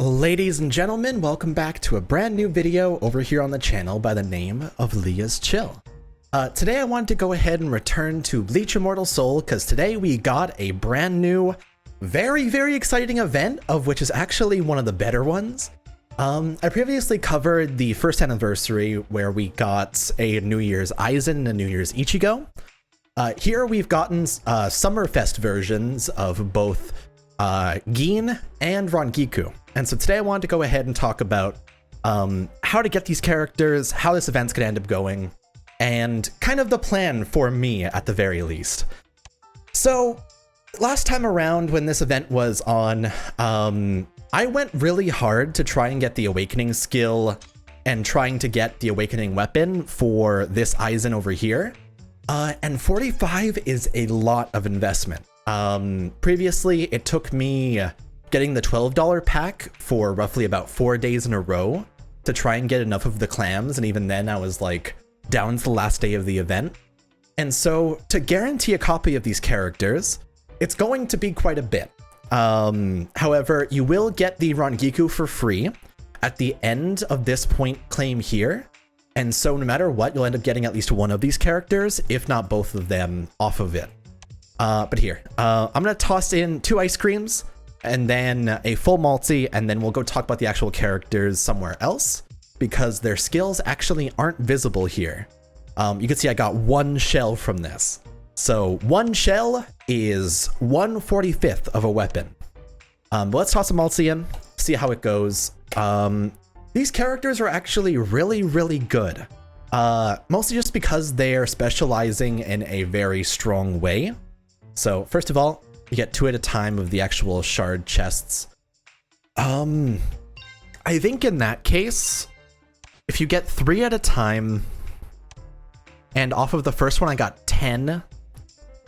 Ladies and gentlemen, welcome back to a brand new video over here on the channel by the name of LeaIsChill. Today I wanted to go ahead and return to Bleach Immortal Soul because today we got a brand new, very exciting event, of which is actually one of the better ones. I previously covered the first anniversary where we got a New Year's Aizen and a New Year's Ichigo. Here we've gotten Summerfest versions of both Gin and Rangiku. And so today I wanted to go ahead and talk about how to get these characters, how this event's gonna end up going, and kind of the plan for me at the very least. So last time around when this event was on, I went really hard to try and get the Awakening skill and trying to get the Awakening weapon for this Aizen over here. And 45 is a lot of investment. Previously, it took me getting the $12 pack for roughly about 4 days in a row to try and get enough of the clams, and even then I was like down to the last day of the event. And so to guarantee a copy of these characters, it's going to be quite a bit. However, you will get the Rangiku for free at the end of this point claim here. And so no matter what, you'll end up getting at least one of these characters, if not both of them, off of it. But here, I'm gonna toss in 2 ice creams and then a full multi, and then we'll go talk about the actual characters somewhere else because their skills actually aren't visible here. You can see I got 1 shell from this. So 1 shell is 1/45th of a weapon. But let's toss a multi in, see how it goes. These characters are actually really good. Mostly just because they are specializing in a very strong way. So first of all, you get 2 at a time of the actual shard chests. I think in that case, if you get 3 at a time, and off of the first one I got 10,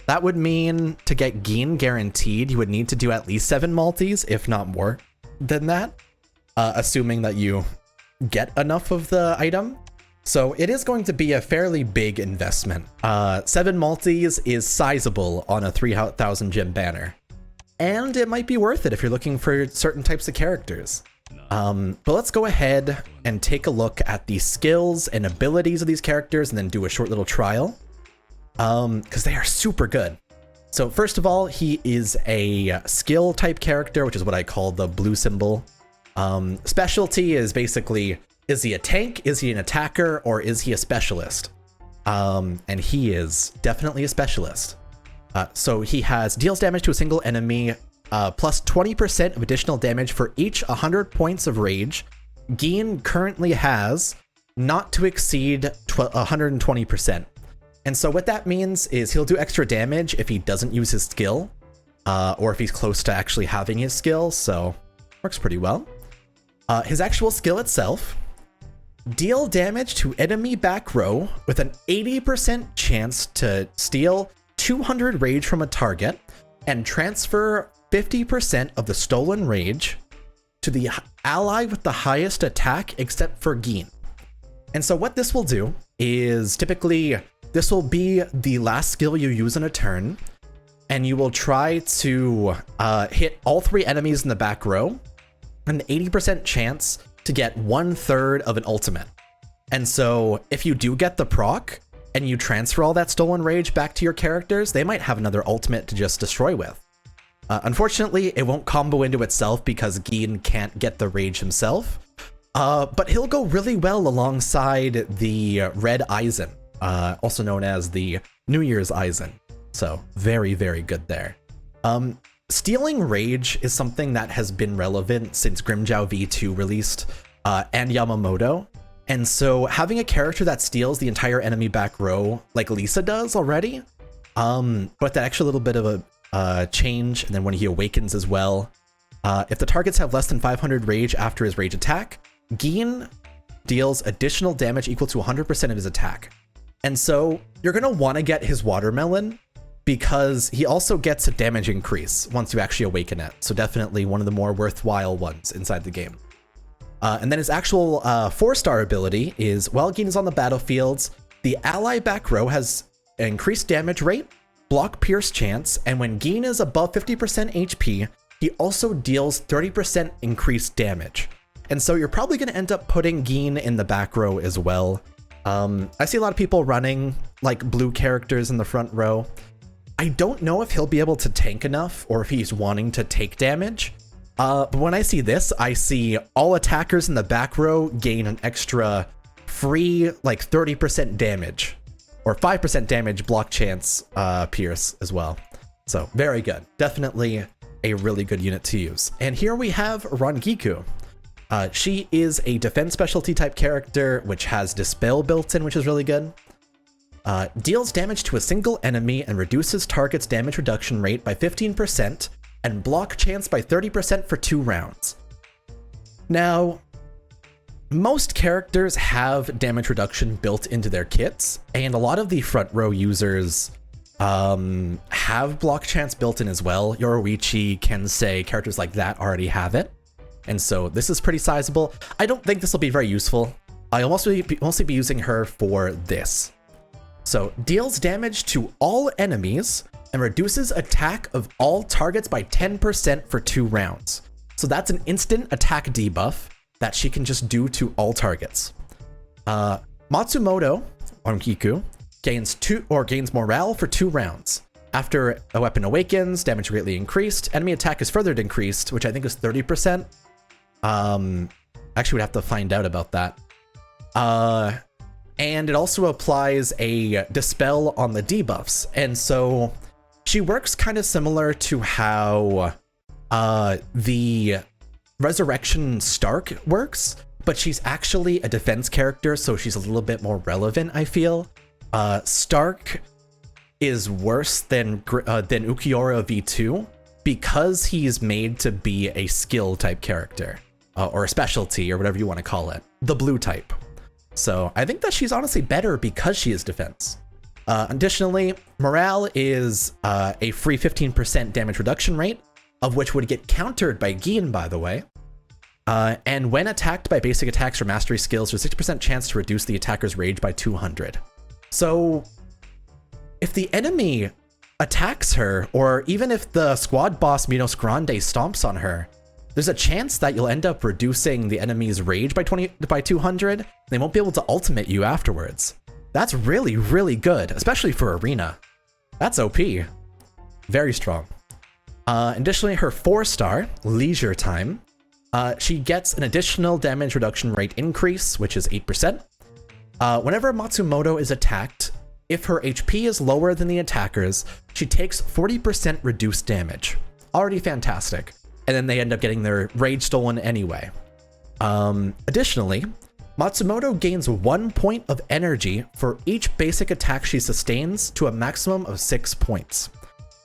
that would mean to get Gin guaranteed, you would need to do at least 7 multis, if not more than that, assuming that you get enough of the item. So it is going to be a fairly big investment. 7 multis is sizable on a 3,000 gem banner. And it might be worth it if you're looking for certain types of characters. But let's go ahead and take a look at the skills and abilities of these characters and then do a short little trial. Because they are super good. So first of all, he is a skill type character, which is what I call the blue symbol. Specialty is basically, is he a tank, is he an attacker, or is he a specialist? And he is definitely a specialist. So he has deals damage to a single enemy, plus 20% of additional damage for each 100 points of rage. Gin currently has not to exceed 120%. And so what that means is he'll do extra damage if he doesn't use his skill, or if he's close to actually having his skill, so works pretty well. His actual skill itself, deal damage to enemy back row with an 80% chance to steal 200 rage from a target and transfer 50% of the stolen rage to the ally with the highest attack except for Gin. And so what this will do is typically this will be the last skill you use in a turn, and you will try to hit all 3 enemies in the back row, an 80% chance to get 1/3 of an ultimate. And so if you do get the proc and you transfer all that stolen rage back to your characters, they might have another ultimate to just destroy with. Unfortunately, it won't combo into itself because Gin can't get the rage himself, but he'll go really well alongside the red Aizen, also known as the New Year's Aizen. So very good there. Stealing rage is something that has been relevant since Grimmjow V2 released, and Yamamoto. And so having a character that steals the entire enemy back row, like Lisa does already, but that extra little bit of a change, and then when he awakens as well, if the targets have less than 500 rage after his rage attack, Gin deals additional damage equal to 100% of his attack. And so you're gonna wanna get his watermelon, because he also gets a damage increase once you actually awaken it. So definitely one of the more worthwhile ones inside the game. And then his actual 4-star ability is, while Gin is on the battlefields, the ally back row has increased damage rate, block pierce chance, and when Gin is above 50% HP, he also deals 30% increased damage. And so you're probably going to end up putting Gin in the back row as well. I see a lot of people running like blue characters in the front row. I don't know if he'll be able to tank enough or if he's wanting to take damage. But when I see this, I see all attackers in the back row gain an extra free like 30% damage or 5% damage block chance pierce as well. So very good. Definitely a really good unit to use. And here we have Rangiku. She is a defense specialty type character, which has Dispel built in, which is really good. Deals damage to a single enemy and reduces target's damage reduction rate by 15% and block chance by 30% for 2 rounds. Now, most characters have damage reduction built into their kits, and a lot of the front row users have block chance built in as well. LeaIsChill, Kensei, characters like that already have it. And so this is pretty sizable. I don't think this will be very useful. I'll mostly be using her for this. So deals damage to all enemies and reduces attack of all targets by 10% for 2 rounds. So that's an instant attack debuff that she can just do to all targets. Matsumoto, Rangiku, gains morale for 2 rounds. After a weapon awakens, damage greatly increased. Enemy attack is further increased, which I think is 30%. Actually, we'd have to find out about that. And it also applies a dispel on the debuffs. And so she works kind of similar to how the Resurrection Stark works, but she's actually a defense character, so she's a little bit more relevant, I feel. Stark is worse than Ukiura V2 because he's made to be a skill type character. Or a specialty, or whatever you want to call it, the blue type. So I think that she's honestly better because she is defense. Additionally, morale is a free 15% damage reduction rate, of which would get countered by Gin, by the way. And when attacked by basic attacks or mastery skills, there's a 60% chance to reduce the attacker's rage by 200. So if the enemy attacks her, or even if the squad boss Minos Grande stomps on her, there's a chance that you'll end up reducing the enemy's rage by 200. They won't be able to ultimate you afterwards. That's really, really good, especially for Arena. That's OP. Very strong. Additionally, her 4-star, Leisure Time, she gets an additional damage reduction rate increase, which is 8%. Whenever Matsumoto is attacked, if her HP is lower than the attacker's, she takes 40% reduced damage. Already fantastic. And then they end up getting their rage stolen anyway. Additionally, Matsumoto gains 1 point of energy for each basic attack she sustains to a maximum of 6 points.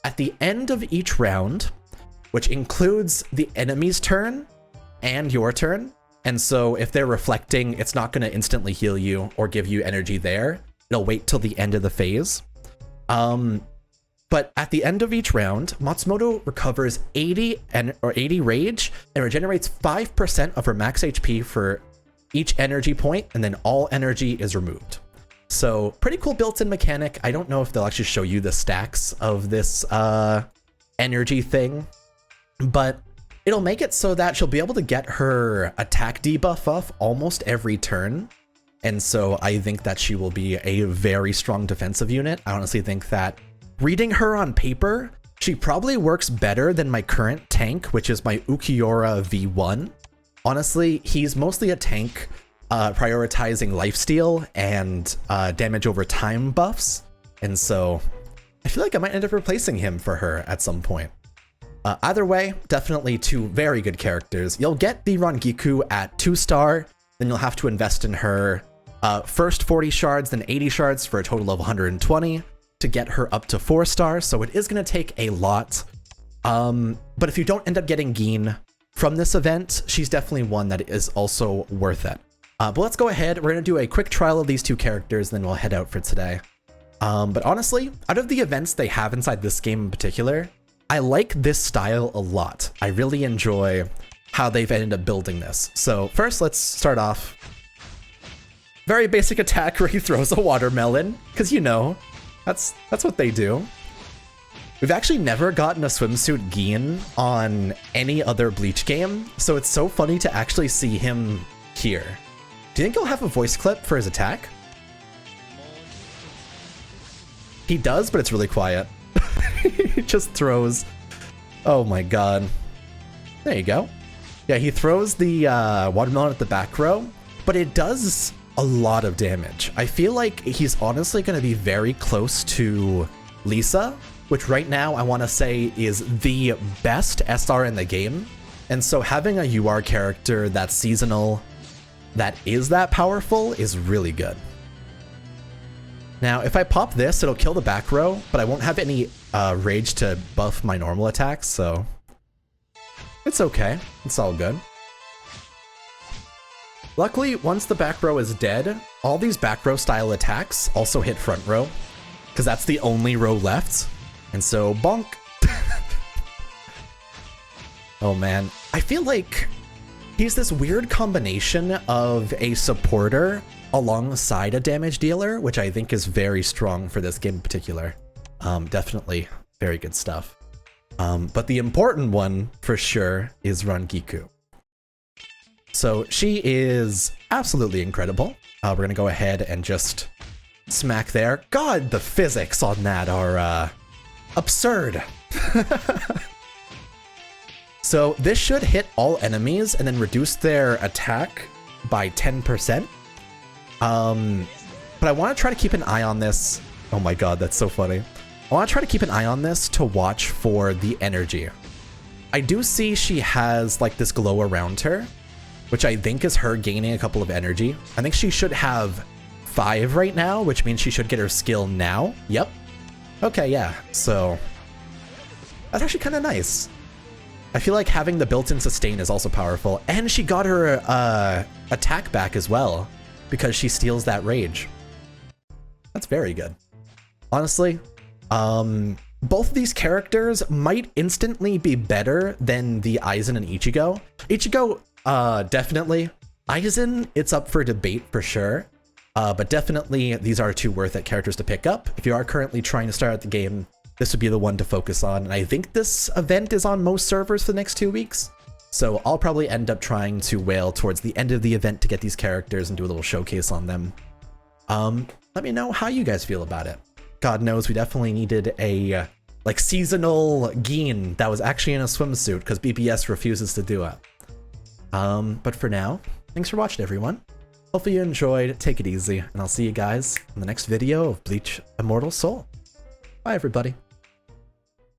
At the end of each round, which includes the enemy's turn and your turn, and so if they're reflecting, it's not going to instantly heal you or give you energy there. It'll wait till the end of the phase. But at the end of each round, Matsumoto recovers 80 rage and regenerates 5% of her max HP for each energy point, and then all energy is removed. So pretty cool built-in mechanic. I don't know if they'll actually show you the stacks of this energy thing, but it'll make it so that she'll be able to get her attack debuff off almost every turn. And so I think that she will be a very strong defensive unit. I honestly think that reading her on paper, she probably works better than my current tank, which is my Ukiura V1. Honestly, he's mostly a tank prioritizing lifesteal and damage over time buffs. And so I feel like I might end up replacing him for her at some point. Either way, definitely 2 very good characters. You'll get the Rangiku at 2-star, then you'll have to invest in her first 40 shards, then 80 shards for a total of 120. To get her up to 4-star, so it is going to take a lot. But if you don't end up getting Gin from this event, she's definitely one that is also worth it. But let's go ahead. We're going to do a quick trial of these 2 characters, then we'll head out for today. But honestly, out of the events they have inside this game in particular, I like this style a lot. I really enjoy how they've ended up building this. So first, let's start off. Very basic attack where he throws a watermelon, because you know, that's what they do. We've actually never gotten a swimsuit Gin on any other Bleach game, so it's so funny to actually see him here. Do you think he'll have a voice clip for his attack? He does, but it's really quiet. He just throws. Oh my god. There you go. Yeah, he throws the watermelon at the back row, but it does a lot of damage. I feel like he's honestly going to be very close to Lisa, which right now I want to say is the best SR in the game. And so having a UR character that's seasonal, that is that powerful, is really good. Now, if I pop this, it'll kill the back row, but I won't have any rage to buff my normal attacks, so it's okay. It's all good. Luckily, once the back row is dead, all these back row style attacks also hit front row, because that's the only row left. And so, bonk. Oh man, I feel like he's this weird combination of a supporter alongside a damage dealer, which I think is very strong for this game in particular. Definitely very good stuff. But the important one for sure is Rangiku. So she is absolutely incredible. We're gonna go ahead and just smack there. God, the physics on that are absurd. So this should hit all enemies and then reduce their attack by 10%. But I want to try to keep an eye on this. Oh my god, that's so funny. I want to try to keep an eye on this to watch for the energy. I do see she has like this glow around her, which I think is her gaining a couple of energy. I think she should have 5 right now, which means she should get her skill now. Yep. Okay, yeah. So that's actually kind of nice. I feel like having the built-in sustain is also powerful. And she got her attack back as well, because she steals that rage. That's very good. Honestly, both of these characters might instantly be better than the Aizen and Ichigo. Ichigo, definitely. Aizen, it's up for debate for sure. But definitely these are 2 worth it characters to pick up. If you are currently trying to start out the game, this would be the one to focus on. And I think this event is on most servers for the next 2 weeks. So I'll probably end up trying to whale towards the end of the event to get these characters and do a little showcase on them. Let me know how you guys feel about it. God knows we definitely needed a like seasonal Gin that was actually in a swimsuit because BBS refuses to do it. But for now, thanks for watching everyone. Hopefully you enjoyed, take it easy, and I'll see you guys in the next video of Bleach Immortal Soul. Bye everybody.